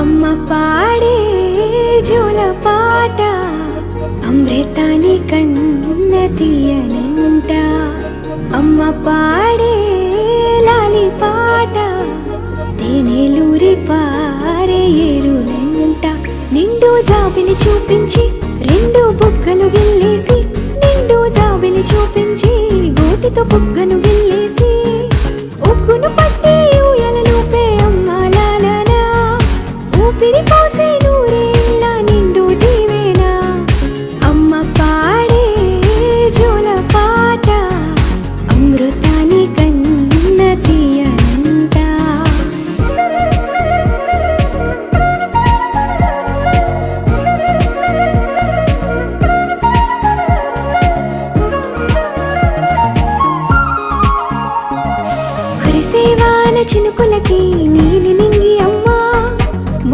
అమ్మ పాడే జోల పాట అమృతాని కన్న తీయనంట. అమ్మ పాడే లాలి పాట తేనెలూరి పారే ఏరులంట. నిండు జాబిలి చూపించి రెండు బుగ్గలు గిల్లేసి, నిండు జాబిలి చూపించి గోటితో బుగ్గను గిల్లేసి, ఉగ్గును పట్టి ఊయలను పే అమ్మ లాలనా ఊపిరి